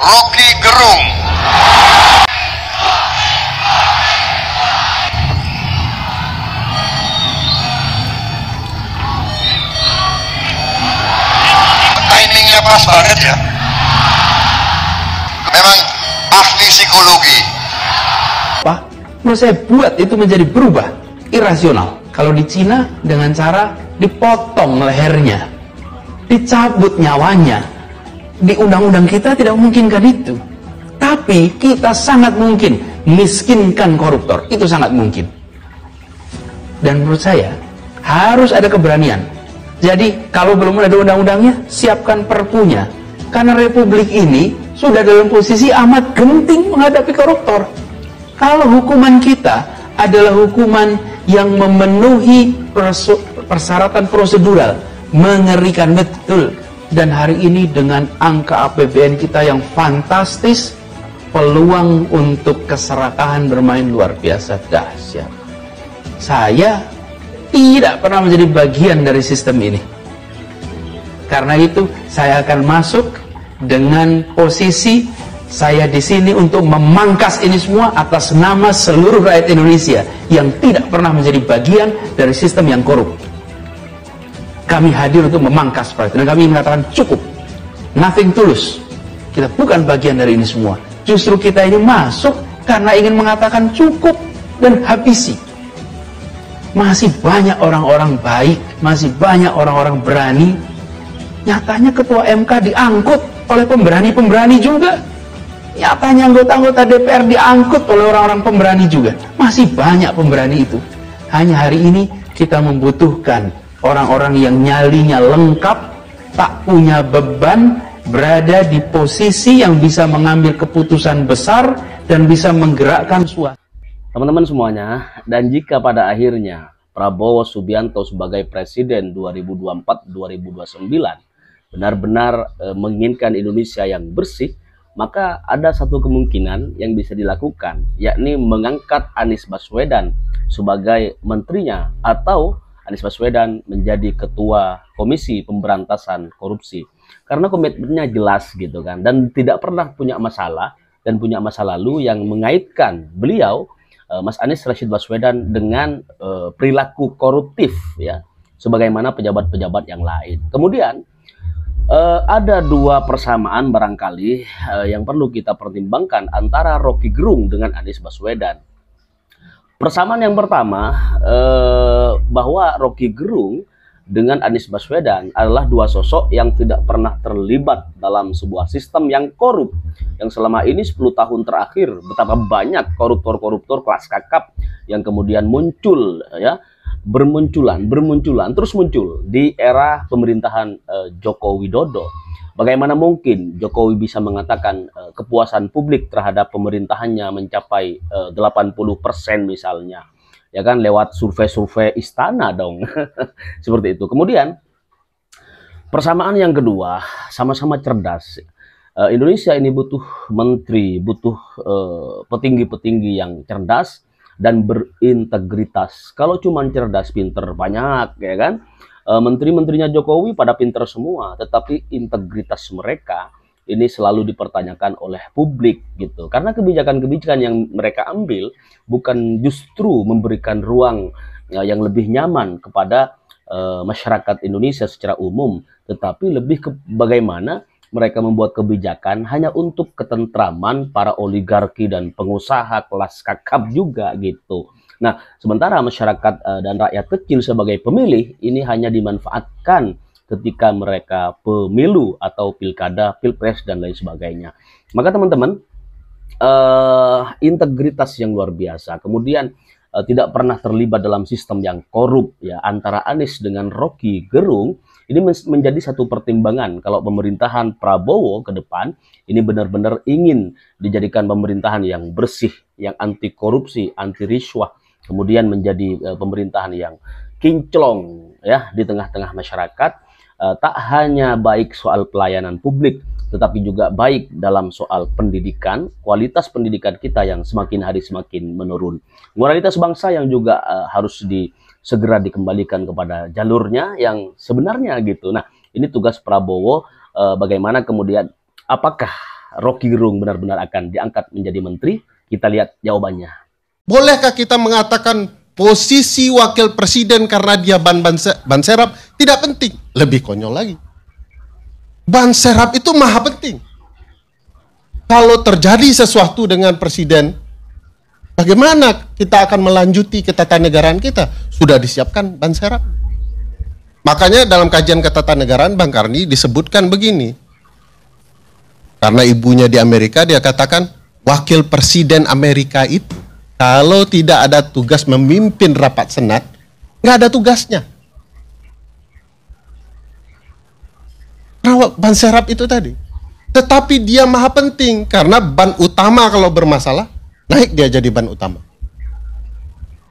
Rocky Gerung. Timingnya pas banget ya. Memang ahli psikologi. Pak, menurut saya buat itu menjadi berubah, irasional. Kalau di Cina dengan cara dipotong lehernya, dicabut nyawanya. Di undang-undang kita tidak memungkinkan itu. Tapi kita sangat mungkin miskinkan koruptor. Itu sangat mungkin. Dan menurut saya harus ada keberanian. Jadi kalau belum ada undang-undangnya, siapkan perpunya. Karena republik ini sudah dalam posisi amat genting menghadapi koruptor. Kalau hukuman kita adalah hukuman yang memenuhi persyaratan prosedural, mengerikan betul. Dan hari ini dengan angka APBN kita yang fantastis, peluang untuk keserakahan bermain luar biasa dahsyat. Saya tidak pernah menjadi bagian dari sistem ini. Karena itu saya akan masuk dengan posisi saya di sini untuk memangkas ini semua atas nama seluruh rakyat Indonesia yang tidak pernah menjadi bagian dari sistem yang korup. Kami hadir untuk memangkas itu, dan kami mengatakan cukup, nothing tulus. Kita bukan bagian dari ini semua. Justru kita ini masuk karena ingin mengatakan cukup dan habisi. Masih banyak orang-orang baik, masih banyak orang-orang berani. Nyatanya ketua MK diangkut oleh pemberani-pemberani juga. Nyatanya anggota-anggota DPR diangkut oleh orang-orang pemberani juga. Masih banyak pemberani itu. Hanya hari ini kita membutuhkan orang-orang yang nyalinya lengkap, tak punya beban, berada di posisi yang bisa mengambil keputusan besar dan bisa menggerakkan suatu. Teman-teman semuanya, dan jika pada akhirnya Prabowo Subianto sebagai Presiden 2024-2029 benar-benar menginginkan Indonesia yang bersih, maka ada satu kemungkinan yang bisa dilakukan, yakni mengangkat Anies Baswedan sebagai menterinya atau Anies Baswedan menjadi ketua Komisi Pemberantasan Korupsi. Karena komitmennya jelas gitu kan, dan tidak pernah punya masalah dan punya masa lalu yang mengaitkan beliau, Mas Anies Rashid Baswedan, dengan perilaku koruptif ya, sebagaimana pejabat-pejabat yang lain. Kemudian ada dua persamaan barangkali yang perlu kita pertimbangkan antara Rocky Gerung dengan Anies Baswedan. Persamaan yang pertama, bahwa Rocky Gerung dengan Anies Baswedan adalah dua sosok yang tidak pernah terlibat dalam sebuah sistem yang korup, yang selama ini 10 tahun terakhir betapa banyak koruptor-koruptor kelas kakap yang kemudian muncul ya, bermunculan terus muncul di era pemerintahan Joko Widodo. Bagaimana mungkin Jokowi bisa mengatakan kepuasan publik terhadap pemerintahannya mencapai 80% misalnya, ya kan, lewat survei-survei istana dong. Seperti itu. Kemudian persamaan yang kedua, sama-sama cerdas. Indonesia ini butuh menteri, butuh petinggi-petinggi yang cerdas dan berintegritas. Kalau cuma cerdas, pinter banyak, ya kan. Menteri-menterinya Jokowi pada pinter semua, tetapi integritas mereka ini selalu dipertanyakan oleh publik gitu. Karena kebijakan-kebijakan yang mereka ambil bukan justru memberikan ruang yang lebih nyaman kepada masyarakat Indonesia secara umum, tetapi lebih ke bagaimana mereka membuat kebijakan hanya untuk ketentraman para oligarki dan pengusaha kelas kakap juga gitu. Nah, sementara masyarakat dan rakyat kecil sebagai pemilih ini hanya dimanfaatkan ketika mereka pemilu atau pilkada, pilpres, dan lain sebagainya. Maka teman-teman, integritas yang luar biasa, kemudian tidak pernah terlibat dalam sistem yang korup ya, antara Anies dengan Rocky Gerung, ini menjadi satu pertimbangan kalau pemerintahan Prabowo ke depan ini benar-benar ingin dijadikan pemerintahan yang bersih, yang anti korupsi, anti riswah, kemudian menjadi pemerintahan yang kinclong ya di tengah-tengah masyarakat, tak hanya baik soal pelayanan publik, tetapi juga baik dalam soal pendidikan, kualitas pendidikan kita yang semakin hari semakin menurun. Moralitas bangsa yang juga harus segera dikembalikan kepada jalurnya yang sebenarnya gitu. Nah, ini tugas Prabowo, bagaimana kemudian apakah Rocky Gerung benar-benar akan diangkat menjadi menteri? Kita lihat jawabannya. Bolehkah kita mengatakan posisi wakil presiden karena dia ban serap tidak penting? Lebih konyol lagi. Ban serap itu maha penting. Kalau terjadi sesuatu dengan presiden, bagaimana kita akan melanjuti ketatanegaraan kita? Sudah disiapkan ban serap. Makanya dalam kajian ketatanegaraan Bang Karni disebutkan begini. Karena ibunya di Amerika, dia katakan wakil presiden Amerika itu kalau tidak ada tugas memimpin rapat senat, nggak ada tugasnya. Karena ban serap itu tadi. Tetapi dia maha penting karena ban utama kalau bermasalah, naik dia jadi ban utama.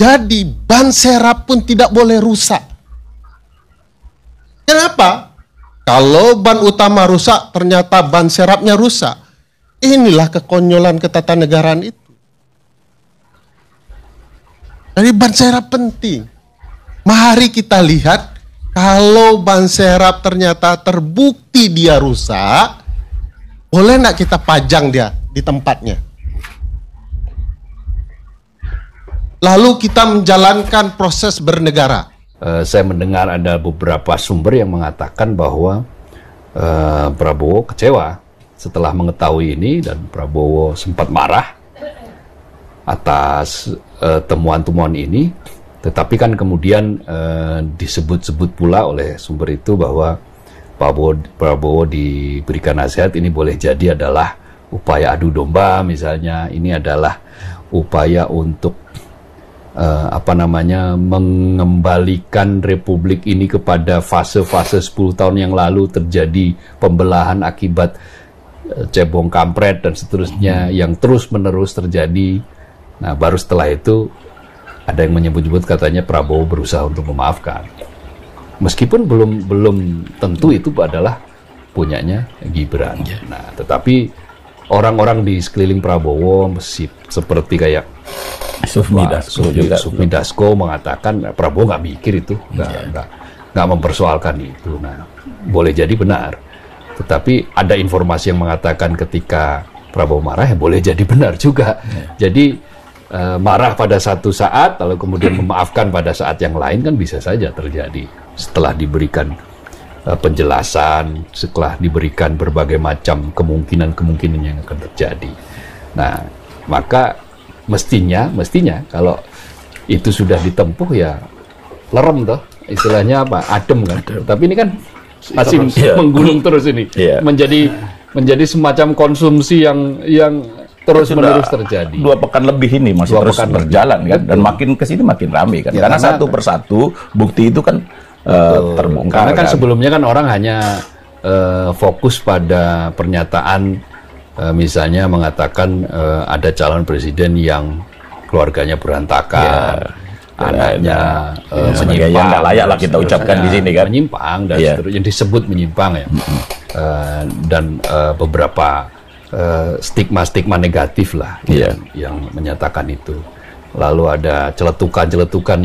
Jadi ban serap pun tidak boleh rusak. Kenapa? Kalau ban utama rusak, ternyata ban serapnya rusak. Inilah kekonyolan ketatanegaraan itu. Jadi ban serap penting. Mari kita lihat, kalau ban serap ternyata terbukti dia rusak, boleh nggak kita pajang dia di tempatnya? Lalu kita menjalankan proses bernegara. Saya mendengar ada beberapa sumber yang mengatakan bahwa Prabowo kecewa setelah mengetahui ini, dan Prabowo sempat marah atas temuan-temuan ini. Tetapi kan kemudian disebut-sebut pula oleh sumber itu bahwa Prabowo diberikan nasihat ini boleh jadi adalah upaya adu domba, misalnya ini adalah upaya untuk mengembalikan republik ini kepada fase-fase 10 tahun yang lalu terjadi pembelahan akibat cebong kampret dan seterusnya yang terus-menerus terjadi. Nah, baru setelah itu ada yang menyebut-nyebut katanya Prabowo berusaha untuk memaafkan. Meskipun belum tentu itu adalah punyanya Gibran. Nah, tetapi orang-orang di sekeliling Prabowo seperti kayak Sufmi Dasko mengatakan Prabowo nggak mikir itu, nggak mempersoalkan itu. Nah, boleh jadi benar, tetapi ada informasi yang mengatakan ketika Prabowo marah ya boleh jadi benar juga. Jadi marah pada satu saat, lalu kemudian memaafkan pada saat yang lain kan bisa saja terjadi setelah diberikan penjelasan, setelah diberikan berbagai macam kemungkinan yang akan terjadi. Nah, maka mestinya kalau itu sudah ditempuh ya lerem toh, istilahnya apa, adem kan. Tapi ini kan masih menggulung terus ini, menjadi semacam konsumsi yang terus-menerus terjadi. 2 pekan lebih ini masih terus berjalan kan, dan makin kesini makin ramai kan, karena satu persatu bukti itu kan terbongkar. Karena kan sebelumnya kan orang hanya fokus pada pernyataan misalnya mengatakan ada calon presiden yang keluarganya berantakan, anaknya menyimpang, nggak layak lah kita ucapkan di sini kan, menyimpang dan seterusnya, yang disebut menyimpang ya, dan beberapa stigma negatif lah yang menyatakan itu. Lalu ada celetukan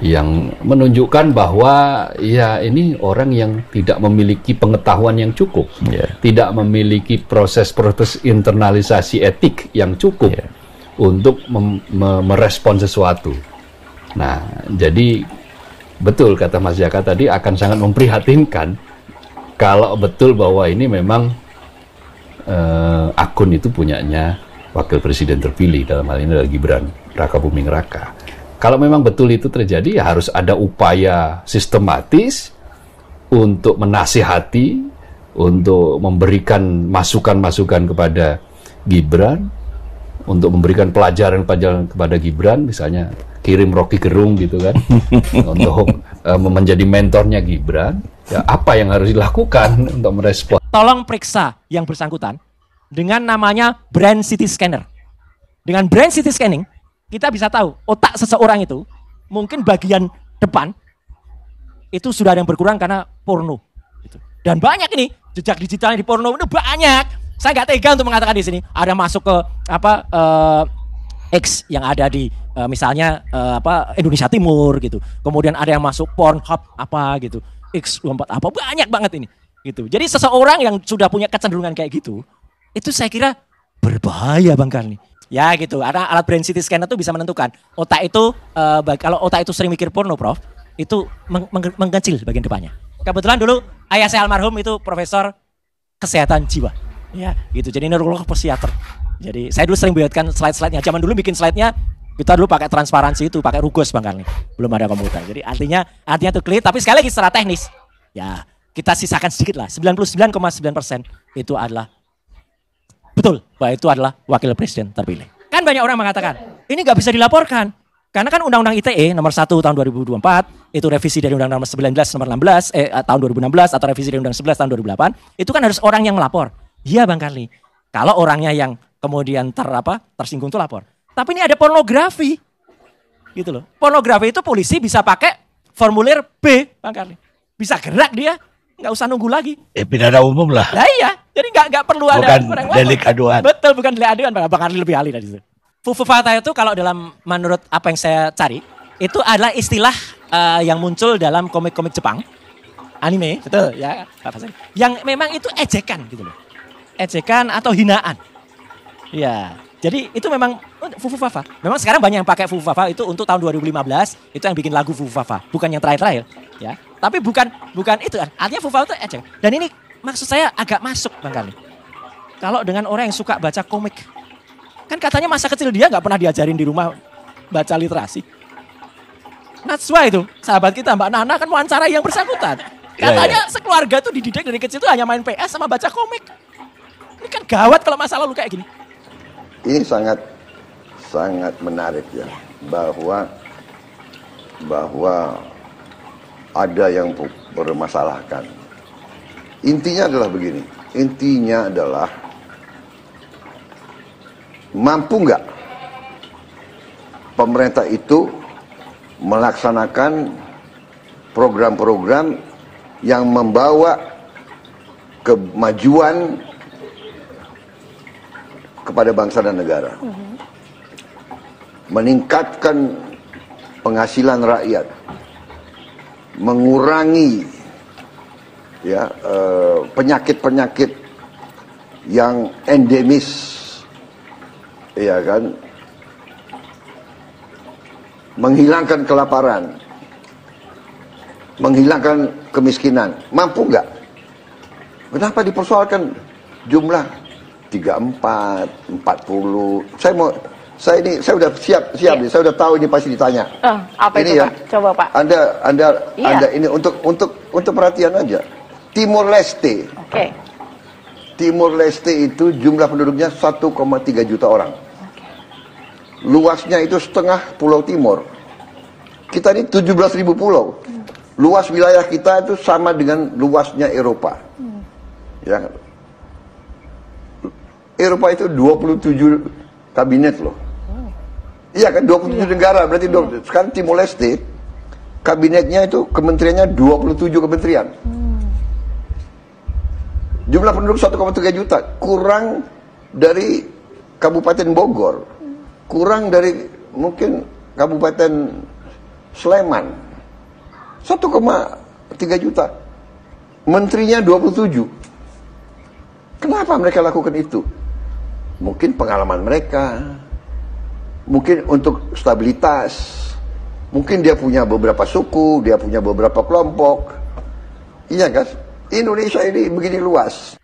yang menunjukkan bahwa ya ini orang yang tidak memiliki pengetahuan yang cukup, tidak memiliki proses internalisasi etik yang cukup untuk merespon sesuatu. Nah, jadi betul kata Mas Jaka tadi, akan sangat memprihatinkan kalau betul bahwa ini memang akun itu punyanya wakil presiden terpilih, dalam hal ini adalah Gibran Raka Buming Raka. Kalau memang betul itu terjadi, ya harus ada upaya sistematis untuk menasihati, untuk memberikan masukan-masukan kepada Gibran, untuk memberikan pelajaran-pelajaran kepada Gibran, misalnya kirim Rocky Gerung gitu kan, untuk menjadi mentornya Gibran. Ya, apa yang harus dilakukan untuk merespon? Tolong periksa yang bersangkutan dengan namanya brain CT scanner. Dengan brain CT scanning, kita bisa tahu otak seseorang itu mungkin bagian depan itu sudah ada yang berkurang karena porno. Dan banyak ini jejak digitalnya di porno itu banyak. Saya nggak tega untuk mengatakan di sini ada masuk ke X yang ada di misalnya Indonesia Timur gitu. Kemudian ada yang masuk Pornhub apa gitu, X24 apa, banyak banget ini gitu. Jadi seseorang yang sudah punya kecenderungan kayak gitu Itu saya kira berbahaya Bang Karni. Ya gitu, karena alat brain CT scanner itu bisa menentukan otak itu, kalau otak itu sering mikir porno Prof, itu mengkecil bagian depannya. Kebetulan dulu ayah saya almarhum itu profesor kesehatan jiwa. Ya gitu, jadi neurolog psikiater. Jadi saya dulu sering buatkan slide-slide-nya. Zaman dulu bikin slide-nya, kita dulu pakai transparansi itu, pakai rugos Bang Karni. Belum ada komputer. Jadi artinya itu clear, tapi sekali lagi secara teknis, ya kita sisakan sedikit lah. 99,9% itu adalah betul bahwa itu adalah wakil presiden terpilih. Kan banyak orang mengatakan, ini nggak bisa dilaporkan. Karena kan Undang-Undang ITE nomor 1 tahun 2024, itu revisi dari Undang-Undang nomor 19 nomor 16 tahun 2016 atau revisi dari Undang-Undang 11 tahun 2008, itu kan harus orang yang melapor. Iya Bang Karli. Kalau orangnya yang kemudian tersinggung itu lapor. Tapi ini ada pornografi. Gitu loh. Pornografi itu polisi bisa pakai formulir B, Bang Karli. Bisa gerak dia, nggak usah nunggu lagi. Pidana umum lah. Nah iya, jadi nggak perlu ada bukan delik aduan. Betul, bukan delik aduan, Bang Karli lebih ahli dari situ. Fufufata itu kalau menurut apa yang saya cari, itu adalah istilah yang muncul dalam komik-komik Jepang, anime, betul ya, yang memang itu ejekan gitu loh, ejekan atau hinaan, ya. Jadi itu memang Fufufafa. Memang sekarang banyak yang pakai Fufufafa itu untuk tahun 2015 itu yang bikin lagu Fufufafa, bukan yang terakhir ya. Tapi bukan itu, artinya Fufufafa itu ejekan. Dan ini maksud saya agak masuk Bang Karli. Kalau dengan orang yang suka baca komik. Kan katanya masa kecil dia nggak pernah diajarin di rumah baca literasi. Natsua itu, sahabat kita Mbak Nana kan wawancarai yang bersangkutan. Katanya sekeluarga tuh dididik dari kecil tuh hanya main PS sama baca komik. Ini kan gawat kalau masa lalu kayak gini. Ini sangat menarik ya, bahwa ada yang bermasalahkan. Intinya adalah begini, mampu nggak pemerintah itu melaksanakan program-program yang membawa kemajuan kepada bangsa dan negara, meningkatkan penghasilan rakyat, mengurangi ya penyakit-penyakit yang endemis, ya kan, menghilangkan kelaparan, menghilangkan kemiskinan. Mampu nggak? Kenapa dipersoalkan jumlah 34, 40? Saya udah siap Iya. nih. Saya udah tahu ini pasti ditanya. Apa ini itu ya, Pak? Coba Pak. Anda ini untuk perhatian aja. Timor Leste. Oke. Timor Leste itu jumlah penduduknya 1,3 juta orang. Luasnya itu setengah Pulau Timor. Kita ini 17.000 pulau. Luas wilayah kita itu sama dengan luasnya Eropa. Ya. Eropa itu 27 kabinet loh. Iya kan, 27 negara, berarti sekarang Timor Leste kabinetnya itu kementeriannya 27 kementerian. Jumlah penduduk 1,3 juta, kurang dari Kabupaten Bogor, kurang dari mungkin Kabupaten Sleman. 1,3 juta. Menterinya 27. Kenapa mereka lakukan itu? Mungkin pengalaman mereka, mungkin untuk stabilitas, mungkin dia punya beberapa suku, dia punya beberapa kelompok. Iya kan? Indonesia ini begini luas.